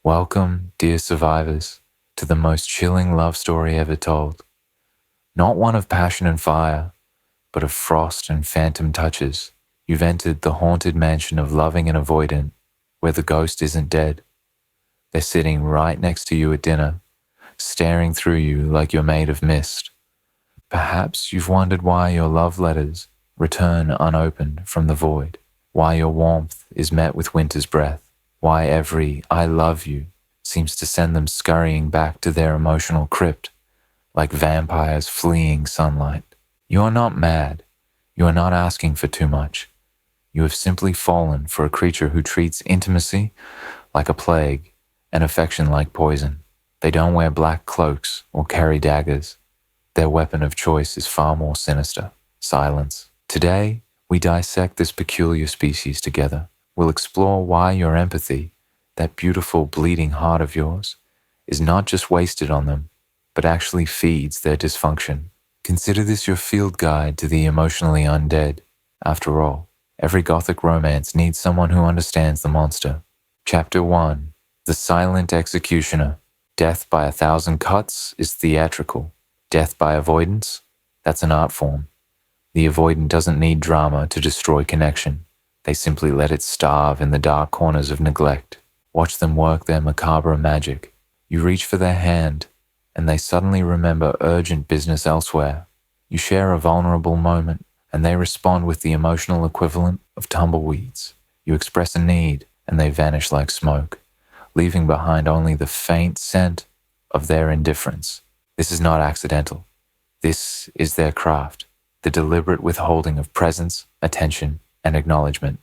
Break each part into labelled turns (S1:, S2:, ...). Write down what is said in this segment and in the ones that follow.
S1: Welcome, dear survivors, to the most chilling love story ever told. Not one of passion and fire, but of frost and phantom touches. You've entered the haunted mansion of loving and avoidant, where the ghost isn't dead. They're sitting right next to you at dinner, staring through you like you're made of mist. Perhaps you've wondered why your love letters return unopened from the void, why your warmth is met with winter's breath, why every "I love you" seems to send them scurrying back to their emotional crypt, like vampires fleeing sunlight. You are not mad. You are not asking for too much. You have simply fallen for a creature who treats intimacy like a plague and affection like poison. They don't wear black cloaks or carry daggers. Their weapon of choice is far more sinister: silence. Today, we dissect this peculiar species together. We'll explore why your empathy, that beautiful bleeding heart of yours, is not just wasted on them, but actually feeds their dysfunction. Consider this your field guide to the emotionally undead. After all, every gothic romance needs someone who understands the monster. Chapter 1. The Silent Executioner. Death by 1,000 cuts is theatrical. Death by avoidance? That's an art form. The avoidant doesn't need drama to destroy connection. They simply let it starve in the dark corners of neglect. Watch them work their macabre magic. You reach for their hand, and they suddenly remember urgent business elsewhere. You share a vulnerable moment, and they respond with the emotional equivalent of tumbleweeds. You express a need, and they vanish like smoke, leaving behind only the faint scent of their indifference. This is not accidental. This is their craft, the deliberate withholding of presence, attention, and acknowledgement.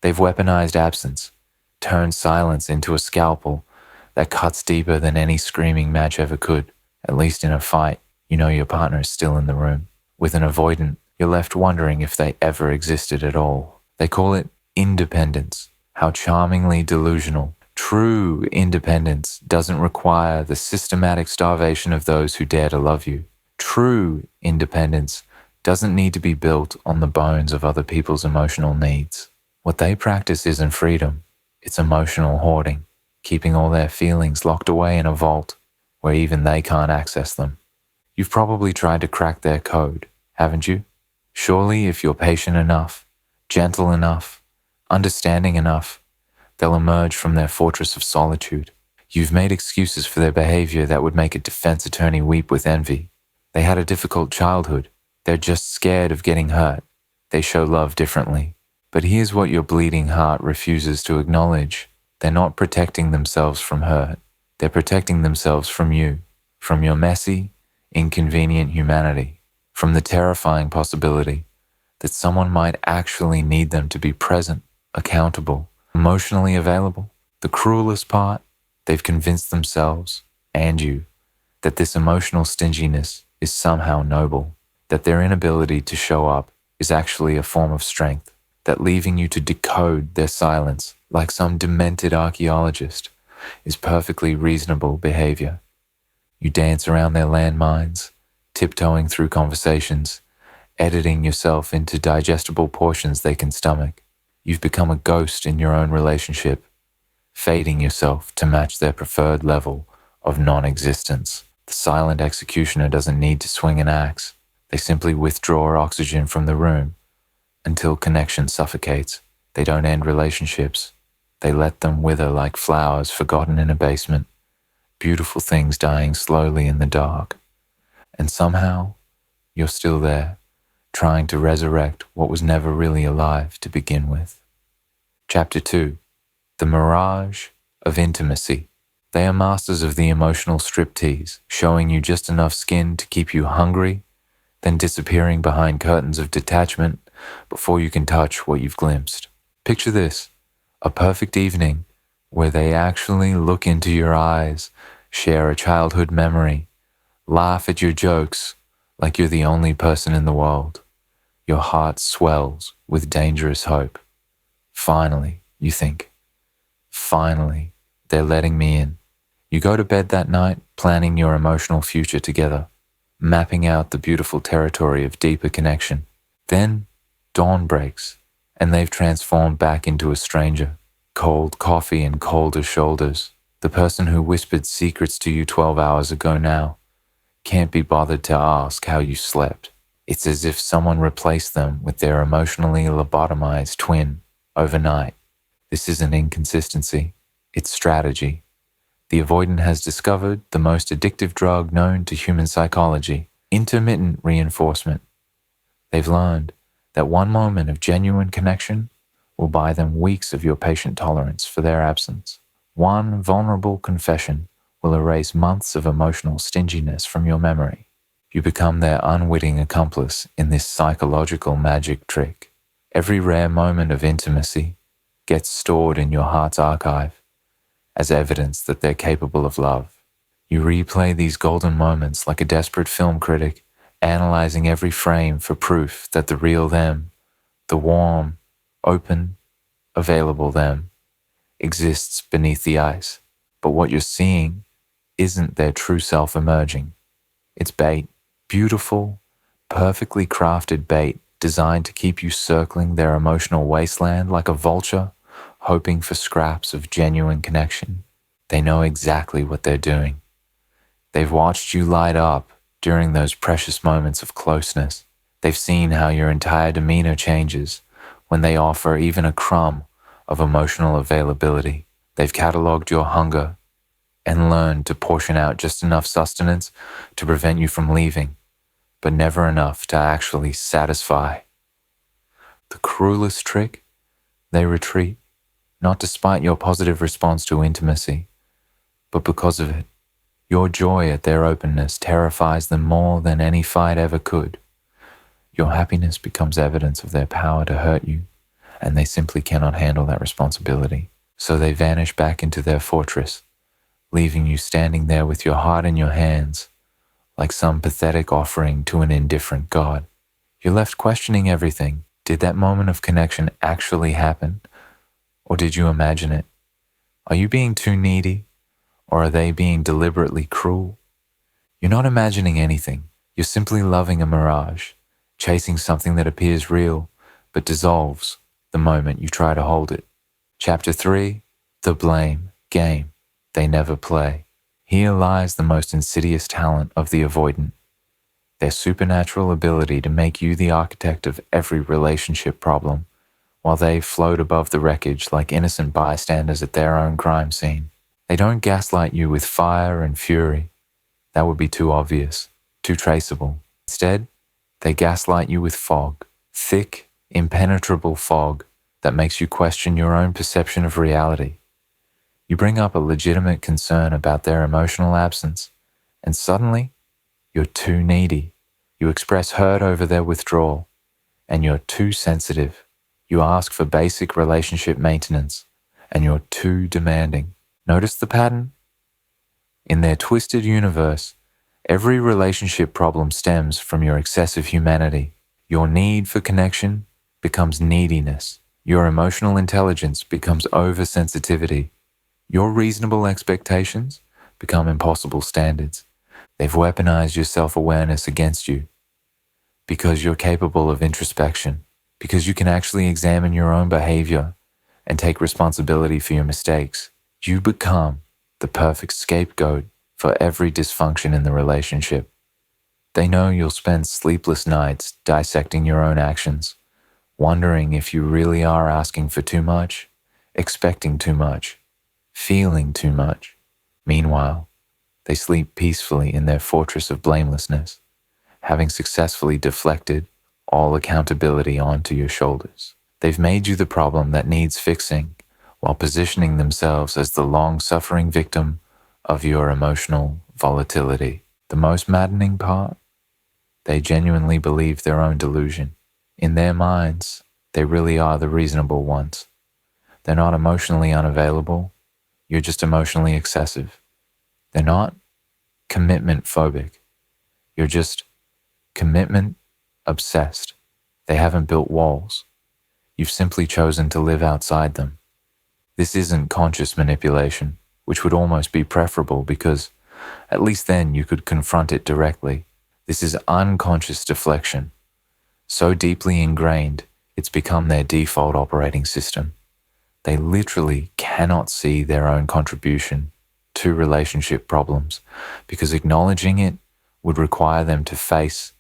S1: They've weaponized absence, turned silence into a scalpel that cuts deeper than any screaming match ever could. At least in a fight, you know your partner is still in the room. With an avoidant, you're left wondering if they ever existed at all. They call it independence. How charmingly delusional. True independence doesn't require the systematic starvation of those who dare to love you. True independence doesn't need to be built on the bones of other people's emotional needs. What they practice isn't freedom, it's emotional hoarding, keeping all their feelings locked away in a vault where even they can't access them. You've probably tried to crack their code, haven't you? Surely if you're patient enough, gentle enough, understanding enough, they'll emerge from their fortress of solitude. You've made excuses for their behavior that would make a defense attorney weep with envy. They had a difficult childhood. They're just scared of getting hurt. They show love differently. But here's what your bleeding heart refuses to acknowledge. They're not protecting themselves from hurt. They're protecting themselves from you, from your messy, inconvenient humanity, from the terrifying possibility that someone might actually need them to be present, accountable, emotionally available. The cruelest part, they've convinced themselves, and you, that this emotional stinginess is somehow noble, that their inability to show up is actually a form of strength, that leaving you to decode their silence like some demented archaeologist is perfectly reasonable behavior. You dance around their landmines, tiptoeing through conversations, editing yourself into digestible portions they can stomach. You've become a ghost in your own relationship, fading yourself to match their preferred level of non-existence. The silent executioner doesn't need to swing an axe. They simply withdraw oxygen from the room until connection suffocates. They don't end relationships. They let them wither like flowers forgotten in a basement, beautiful things dying slowly in the dark. And somehow, you're still there, trying to resurrect what was never really alive to begin with. Chapter 2. The Mirage of Intimacy. They are masters of the emotional striptease, showing you just enough skin to keep you hungry, then disappearing behind curtains of detachment before you can touch what you've glimpsed. Picture this, a perfect evening where they actually look into your eyes, share a childhood memory, laugh at your jokes like you're the only person in the world. Your heart swells with dangerous hope. Finally, you think. Finally, they're letting me in. You go to bed that night planning your emotional future together, mapping out the beautiful territory of deeper connection. Then, dawn breaks, and they've transformed back into a stranger. Cold coffee and colder shoulders, The person who whispered secrets to you 12 hours ago now can't be bothered to ask how you slept. It's as if someone replaced them with their emotionally lobotomized twin overnight. This isn't inconsistency, it's strategy. The Avoidant has discovered the most addictive drug known to human psychology, intermittent reinforcement. They've learned that one moment of genuine connection will buy them weeks of your patient tolerance for their absence. One vulnerable confession will erase months of emotional stinginess from your memory. You become their unwitting accomplice in this psychological magic trick. Every rare moment of intimacy gets stored in your heart's archive as evidence that they're capable of love. You replay these golden moments like a desperate film critic, analyzing every frame for proof that the real them, the warm, open, available them, exists beneath the ice. But what you're seeing isn't their true self emerging. It's bait, beautiful, perfectly crafted bait designed to keep you circling their emotional wasteland like a vulture, hoping for scraps of genuine connection. They know exactly what they're doing. They've watched you light up during those precious moments of closeness. They've seen how your entire demeanor changes when they offer even a crumb of emotional availability. They've cataloged your hunger and learned to portion out just enough sustenance to prevent you from leaving, but never enough to actually satisfy. The cruelest trick? They retreat, not despite your positive response to intimacy, but because of it. Your joy at their openness terrifies them more than any fight ever could. Your happiness becomes evidence of their power to hurt you, and they simply cannot handle that responsibility. So they vanish back into their fortress, leaving you standing there with your heart in your hands, like some pathetic offering to an indifferent God. You're left questioning everything. Did that moment of connection actually happen? Or did you imagine it? Are you being too needy? Or are they being deliberately cruel? You're not imagining anything. You're simply loving a mirage, chasing something that appears real, but dissolves the moment you try to hold it. Chapter 3, The Blame Game They Never Play. Here lies the most insidious talent of the Avoidant, their supernatural ability to make you the architect of every relationship problem, while they float above the wreckage like innocent bystanders at their own crime scene. They don't gaslight you with fire and fury. That would be too obvious, too traceable. Instead, they gaslight you with fog, thick, impenetrable fog that makes you question your own perception of reality. You bring up a legitimate concern about their emotional absence, and suddenly, you're too needy. You express hurt over their withdrawal, and you're too sensitive. You ask for basic relationship maintenance, and you're too demanding. Notice the pattern? In their twisted universe, every relationship problem stems from your excessive humanity. Your need for connection becomes neediness. Your emotional intelligence becomes oversensitivity. Your reasonable expectations become impossible standards. They've weaponized your self-awareness against you because you're capable of introspection, because you can actually examine your own behavior and take responsibility for your mistakes. You become the perfect scapegoat for every dysfunction in the relationship. They know you'll spend sleepless nights dissecting your own actions, wondering if you really are asking for too much, expecting too much, feeling too much. Meanwhile, they sleep peacefully in their fortress of blamelessness, having successfully deflected all accountability onto your shoulders. They've made you the problem that needs fixing, while positioning themselves as the long-suffering victim of your emotional volatility. The most maddening part? They genuinely believe their own delusion. In their minds, they really are the reasonable ones. They're not emotionally unavailable. You're just emotionally excessive. They're not commitment phobic. You're just commitment obsessed. They haven't built walls. You've simply chosen to live outside them. This isn't conscious manipulation, which would almost be preferable because at least then you could confront it directly. This is unconscious deflection, so deeply ingrained it's become their default operating system. They literally cannot see their own contribution two relationship problems, because acknowledging it would require them to face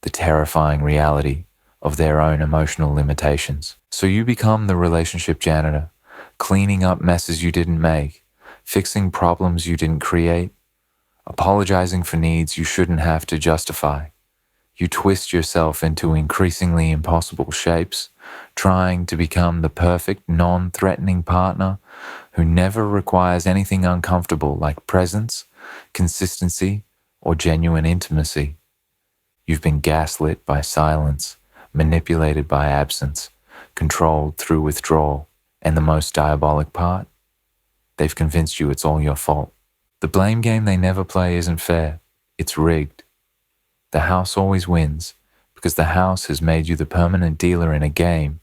S1: the terrifying reality of their own emotional limitations. So you become the relationship janitor, cleaning up messes you didn't make, fixing problems you didn't create, apologizing for needs you shouldn't have to justify. You twist yourself into increasingly impossible shapes, trying to become the perfect, non-threatening partner who never requires anything uncomfortable like presence, consistency, or genuine intimacy. You've been gaslit by silence, manipulated by absence, controlled through withdrawal, and the most diabolic part? They've convinced you it's all your fault. The blame game they never play isn't fair. It's rigged. The house always wins because the house has made you the permanent dealer in a game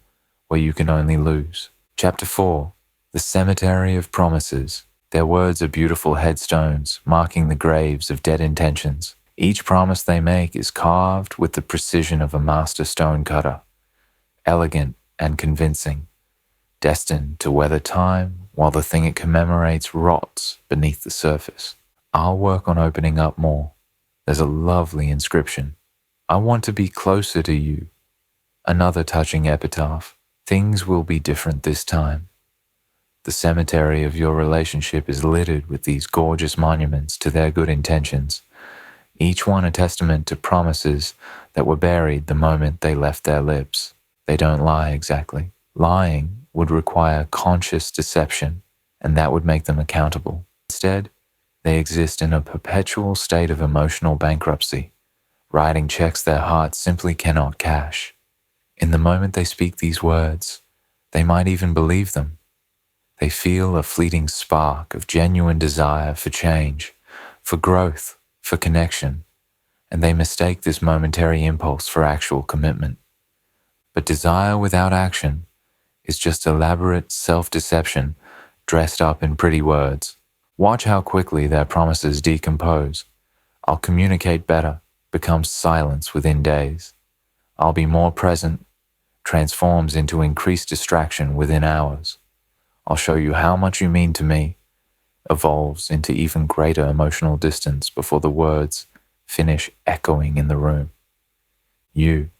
S1: where you can only lose. Chapter 4. The Cemetery of Promises. Their words are beautiful headstones marking the graves of dead intentions. Each promise they make is carved with the precision of a master stonecutter, elegant and convincing, destined to weather time while the thing it commemorates rots beneath the surface. I'll work on opening up more. There's a lovely inscription. I want to be closer to you. Another touching epitaph. Things will be different this time. The cemetery of your relationship is littered with these gorgeous monuments to their good intentions, each one a testament to promises that were buried the moment they left their lips. They don't lie exactly. Lying would require conscious deception, and that would make them accountable. Instead, they exist in a perpetual state of emotional bankruptcy, writing checks their hearts simply cannot cash. In the moment they speak these words, they might even believe them. They feel a fleeting spark of genuine desire for change, for growth, for connection, and they mistake this momentary impulse for actual commitment. But desire without action is just elaborate self-deception dressed up in pretty words. Watch how quickly their promises decompose. I'll communicate better, becomes silence within days. I'll be more present, transforms into increased distraction within hours. I'll show you how much you mean to me, evolves into even greater emotional distance before the words finish echoing in the room. You,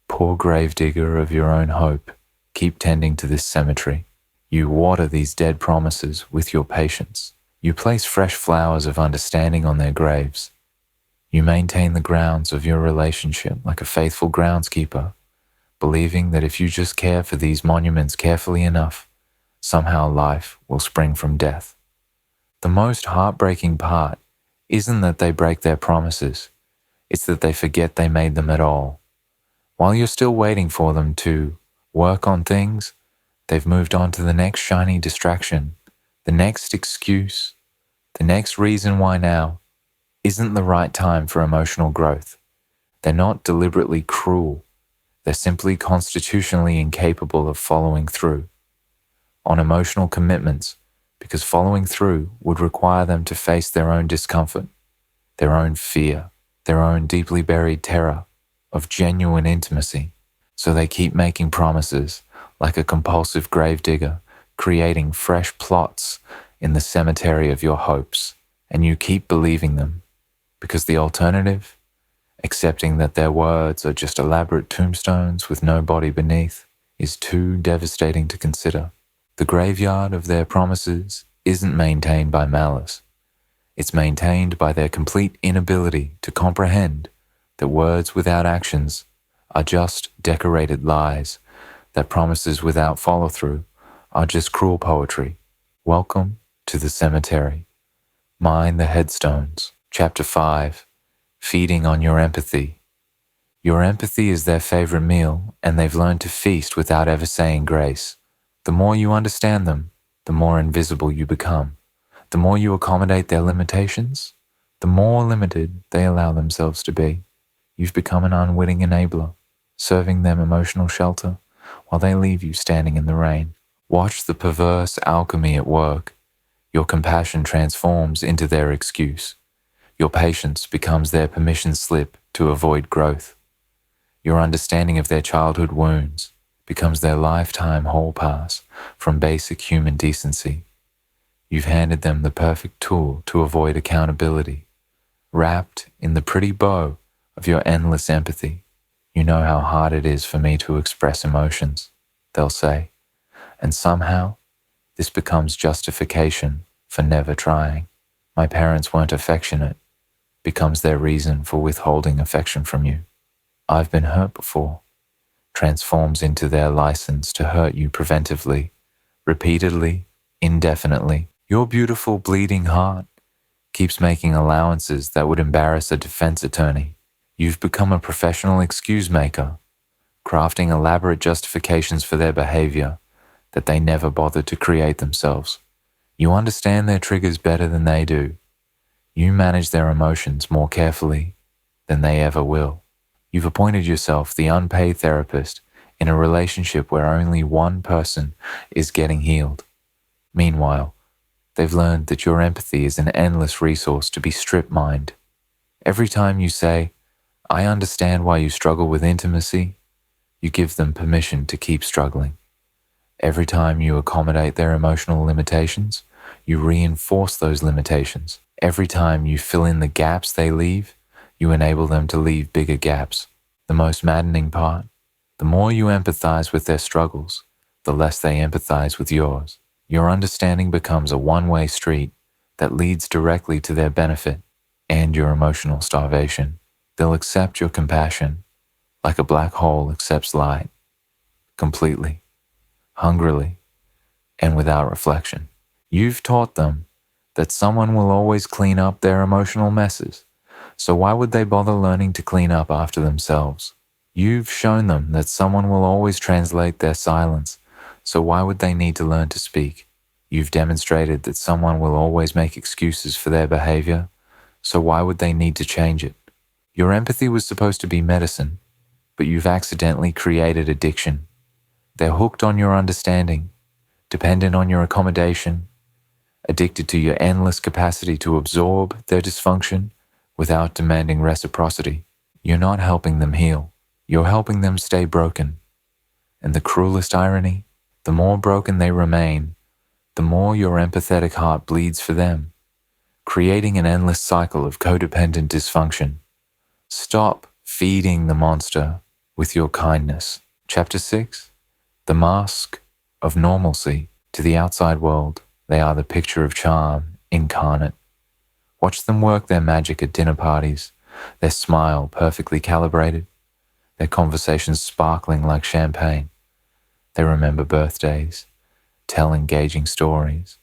S1: poor gravedigger of your own hope, keep tending to this cemetery. You water these dead promises with your patience. You place fresh flowers of understanding on their graves. You maintain the grounds of your relationship like a faithful groundskeeper, believing that if you just care for these monuments carefully enough, somehow life will spring from death. The most heartbreaking part isn't that they break their promises, it's that they forget they made them at all. While you're still waiting for them to work on things, they've moved on to the next shiny distraction, the next excuse, the next reason why now isn't the right time for emotional growth. They're not deliberately cruel. They're simply constitutionally incapable of following through on emotional commitments, because following through would require them to face their own discomfort, their own fear, their own deeply buried terror of genuine intimacy. So they keep making promises like a compulsive gravedigger, creating fresh plots in the cemetery of your hopes, and you keep believing them, because the alternative, accepting that their words are just elaborate tombstones with no body beneath, is too devastating to consider. The graveyard of their promises isn't maintained by malice. It's maintained by their complete inability to comprehend that words without actions are just decorated lies, that promises without follow-through are just cruel poetry. Welcome to the cemetery. Mind the headstones. Chapter 5. Feeding on your empathy. Your empathy is their favorite meal, and they've learned to feast without ever saying grace. The more you understand them, the more invisible you become. The more you accommodate their limitations, the more limited they allow themselves to be. You've become an unwitting enabler, serving them emotional shelter while they leave you standing in the rain. Watch the perverse alchemy at work. Your compassion transforms into their excuse. Your patience becomes their permission slip to avoid growth. Your understanding of their childhood wounds becomes their lifetime hall pass from basic human decency. You've handed them the perfect tool to avoid accountability, wrapped in the pretty bow of your endless empathy. You know how hard it is for me to express emotions, they'll say, and somehow this becomes justification for never trying. My parents weren't affectionate becomes their reason for withholding affection from you. I've been hurt before transforms into their license to hurt you preventively, repeatedly, indefinitely. Your beautiful bleeding heart keeps making allowances that would embarrass a defense attorney. You've become a professional excuse maker, crafting elaborate justifications for their behavior that they never bothered to create themselves. You understand their triggers better than they do. You manage their emotions more carefully than they ever will. You've appointed yourself the unpaid therapist in a relationship where only one person is getting healed. Meanwhile, they've learned that your empathy is an endless resource to be strip-mined. Every time you say, "I understand why you struggle with intimacy," you give them permission to keep struggling. Every time you accommodate their emotional limitations, you reinforce those limitations. Every time you fill in the gaps they leave, you enable them to leave bigger gaps. The most maddening part, the more you empathize with their struggles, the less they empathize with yours. Your understanding becomes a one-way street that leads directly to their benefit and your emotional starvation. They'll accept your compassion like a black hole accepts light, completely, hungrily, and without reflection. You've taught them that someone will always clean up their emotional messes, so why would they bother learning to clean up after themselves? You've shown them that someone will always translate their silence, so why would they need to learn to speak? You've demonstrated that someone will always make excuses for their behavior, so why would they need to change it? Your empathy was supposed to be medicine, but you've accidentally created addiction. They're hooked on your understanding, dependent on your accommodation, addicted to your endless capacity to absorb their dysfunction without demanding reciprocity. You're not helping them heal. You're helping them stay broken. And the cruelest irony, the more broken they remain, the more your empathetic heart bleeds for them, creating an endless cycle of codependent dysfunction. Stop feeding the monster with your kindness. Chapter 6. The mask of normalcy. To the outside world, they are the picture of charm incarnate. Watch them work their magic at dinner parties, their smile perfectly calibrated, their conversations sparkling like champagne. They remember birthdays, tell engaging stories,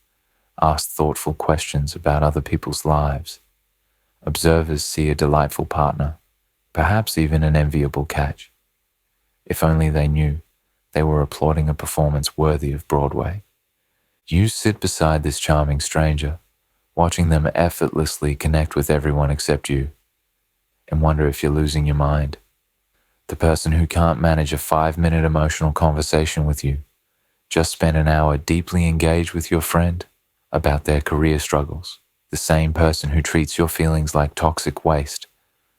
S1: ask thoughtful questions about other people's lives. Observers see a delightful partner, perhaps even an enviable catch. If only they knew they were applauding a performance worthy of Broadway. You sit beside this charming stranger, watching them effortlessly connect with everyone except you, and wonder if you're losing your mind. The person who can't manage a 5-minute emotional conversation with you just spent an hour deeply engaged with your friend about their career struggles. The same person who treats your feelings like toxic waste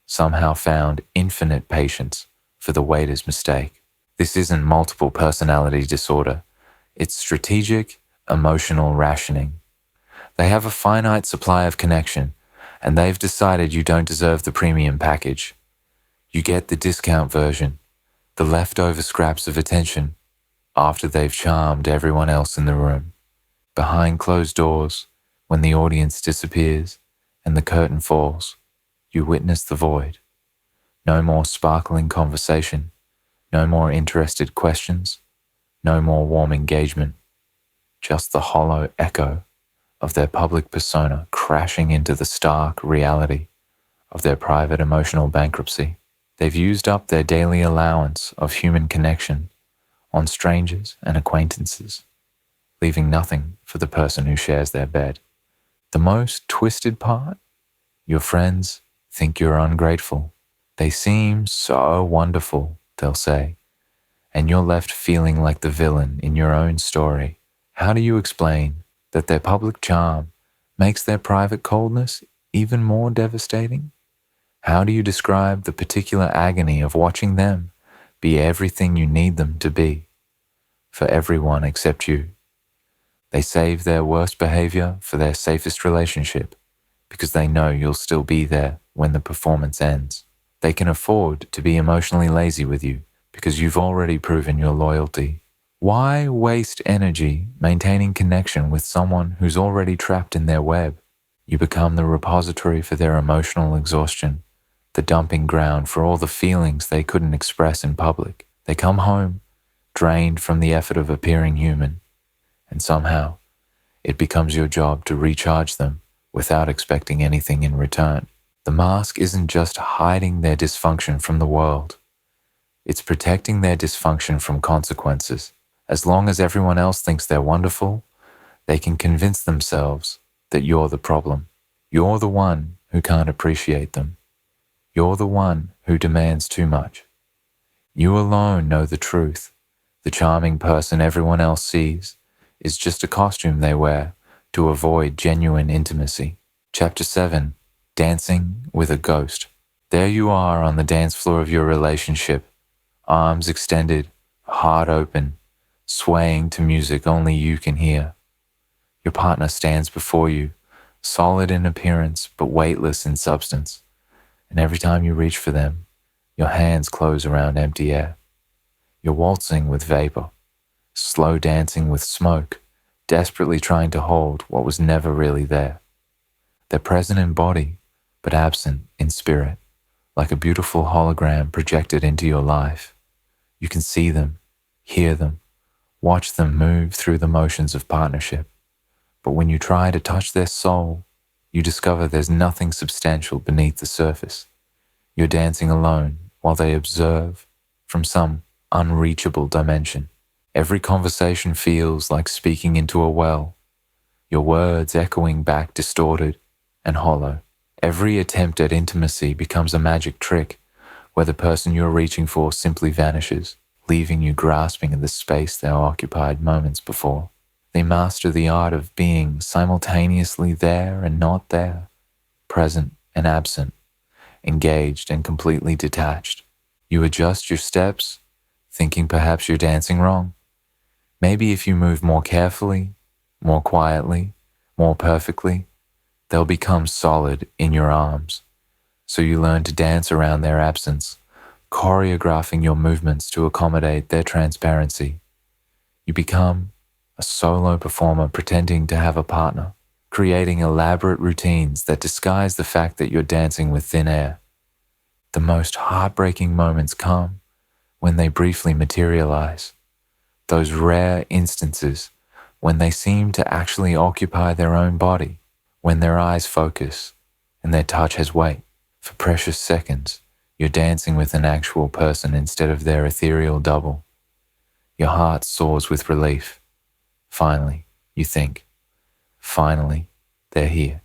S1: somehow found infinite patience for the waiter's mistake. This isn't multiple personality disorder. It's strategic, emotional rationing. They have a finite supply of connection, and they've decided you don't deserve the premium package. You get the discount version, the leftover scraps of attention, after they've charmed everyone else in the room. Behind closed doors, when the audience disappears and the curtain falls, you witness the void. No more sparkling conversation, no more interested questions, no more warm engagement, just the hollow echo of their public persona crashing into the stark reality of their private emotional bankruptcy. They've used up their daily allowance of human connection on strangers and acquaintances, leaving nothing for the person who shares their bed. The most twisted part? Your friends think you're ungrateful. They seem so wonderful, they'll say, and you're left feeling like the villain in your own story. How do you explain that their public charm makes their private coldness even more devastating? How do you describe the particular agony of watching them be everything you need them to be, for everyone except you? They save their worst behavior for their safest relationship because they know you'll still be there when the performance ends. They can afford to be emotionally lazy with you because you've already proven your loyalty. Why waste energy maintaining connection with someone who's already trapped in their web? You become the repository for their emotional exhaustion, the dumping ground for all the feelings they couldn't express in public. They come home, drained from the effort of appearing human, and somehow it becomes your job to recharge them without expecting anything in return. The mask isn't just hiding their dysfunction from the world. It's protecting their dysfunction from consequences. As long as everyone else thinks they're wonderful, they can convince themselves that you're the problem. You're the one who can't appreciate them. You're the one who demands too much. You alone know the truth. The charming person everyone else sees is just a costume they wear to avoid genuine intimacy. Chapter 7. Dancing with a Ghost. There you are on the dance floor of your relationship, arms extended, heart open, swaying to music only you can hear. Your partner stands before you, solid in appearance but weightless in substance, and every time you reach for them, your hands close around empty air. You're waltzing with vapor, slow dancing with smoke, desperately trying to hold what was never really there. They're present in body, but absent in spirit, like a beautiful hologram projected into your life. You can see them, hear them, watch them move through the motions of partnership. But when you try to touch their soul, you discover there's nothing substantial beneath the surface. You're dancing alone while they observe from some unreachable dimension. Every conversation feels like speaking into a well, your words echoing back distorted and hollow. Every attempt at intimacy becomes a magic trick where the person you're reaching for simply vanishes, leaving you grasping at the space they occupied moments before. They master the art of being simultaneously there and not there, present and absent, engaged and completely detached. You adjust your steps, thinking perhaps you're dancing wrong. Maybe if you move more carefully, more quietly, more perfectly, they'll become solid in your arms. So you learn to dance around their absence, choreographing your movements to accommodate their transparency. You become a solo performer pretending to have a partner, creating elaborate routines that disguise the fact that you're dancing with thin air. The most heartbreaking moments come when they briefly materialize. Those rare instances when they seem to actually occupy their own body, when their eyes focus and their touch has weight. For precious seconds, you're dancing with an actual person instead of their ethereal double. Your heart soars with relief. Finally, you think, finally, they're here.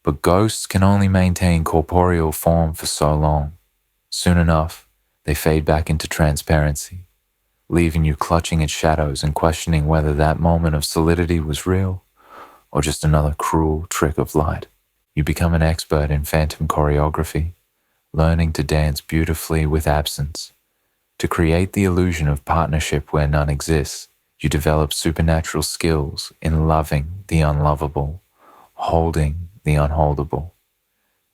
S1: But ghosts can only maintain corporeal form for so long. Soon enough, they fade back into transparency, leaving you clutching at shadows and questioning whether that moment of solidity was real or just another cruel trick of light. You become an expert in phantom choreography, learning to dance beautifully with absence. To create the illusion of partnership where none exists, you develop supernatural skills in loving the unlovable, holding the unholdable,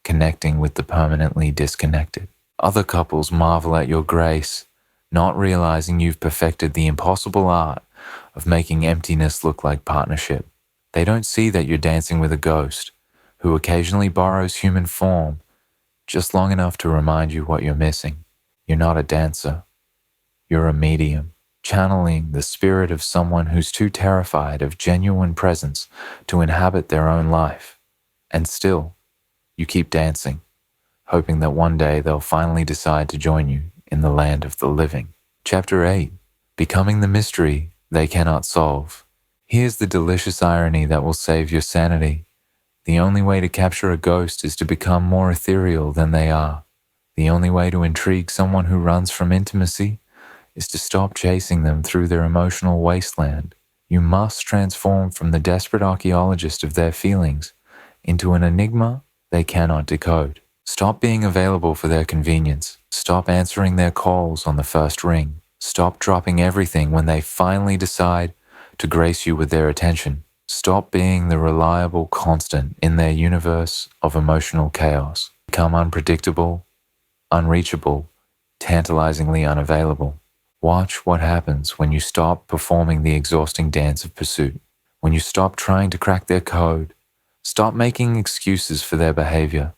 S1: connecting with the permanently disconnected. Other couples marvel at your grace, not realizing you've perfected the impossible art of making emptiness look like partnership. They don't see that you're dancing with a ghost who occasionally borrows human form just long enough to remind you what you're missing. You're not a dancer. You're a medium, channeling the spirit of someone who's too terrified of genuine presence to inhabit their own life. And still, you keep dancing, hoping that one day they'll finally decide to join you in the land of the living. Chapter 8. Becoming the mystery they cannot solve. Here's the delicious irony that will save your sanity. The only way to capture a ghost is to become more ethereal than they are. The only way to intrigue someone who runs from intimacy is to stop chasing them through their emotional wasteland. You must transform from the desperate archaeologist of their feelings into an enigma they cannot decode. Stop being available for their convenience. Stop answering their calls on the first ring. Stop dropping everything when they finally decide to grace you with their attention. Stop being the reliable constant in their universe of emotional chaos. Become unpredictable, unreachable, tantalizingly unavailable. Watch what happens when you stop performing the exhausting dance of pursuit. When you stop trying to crack their code, stop making excuses for their behavior.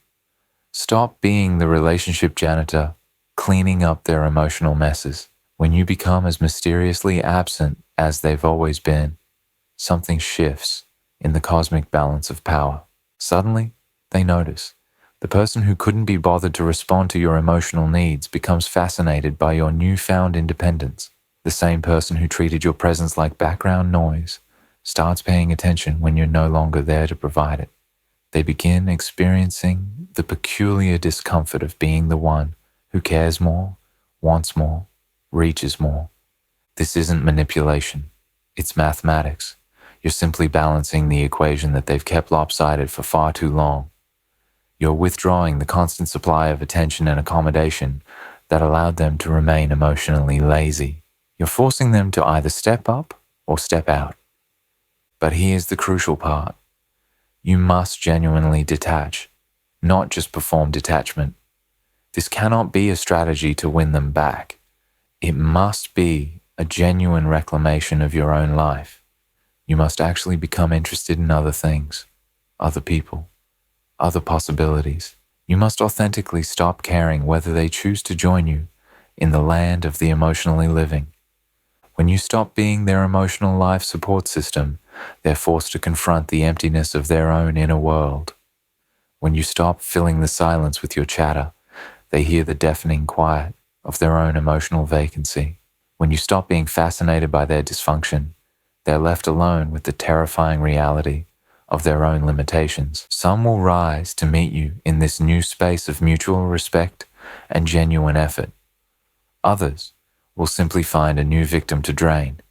S1: Stop being the relationship janitor, cleaning up their emotional messes. When you become as mysteriously absent as they've always been, something shifts in the cosmic balance of power. Suddenly, they notice. The person who couldn't be bothered to respond to your emotional needs becomes fascinated by your newfound independence. The same person who treated your presence like background noise starts paying attention when you're no longer there to provide it. They begin experiencing the peculiar discomfort of being the one who cares more, wants more, reaches more. This isn't manipulation. It's mathematics. You're simply balancing the equation that they've kept lopsided for far too long. You're withdrawing the constant supply of attention and accommodation that allowed them to remain emotionally lazy. You're forcing them to either step up or step out. But here's the crucial part. You must genuinely detach, not just perform detachment. This cannot be a strategy to win them back. It must be a genuine reclamation of your own life. You must actually become interested in other things, other people, other possibilities. You must authentically stop caring whether they choose to join you in the land of the emotionally living. When you stop being their emotional life support system, they're forced to confront the emptiness of their own inner world. When you stop filling the silence with your chatter, they hear the deafening quiet of their own emotional vacancy. When you stop being fascinated by their dysfunction, they're left alone with the terrifying reality of their own limitations. Some will rise to meet you in this new space of mutual respect and genuine effort. Others will simply find a new victim to drain,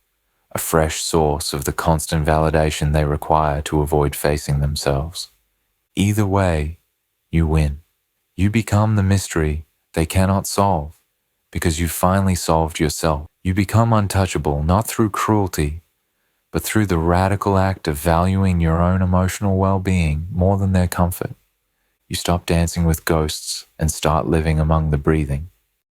S1: a fresh source of the constant validation they require to avoid facing themselves. Either way, you win. You become the mystery they cannot solve because you've finally solved yourself. You become untouchable not through cruelty, but through the radical act of valuing your own emotional well-being more than their comfort. You stop dancing with ghosts and start living among the breathing.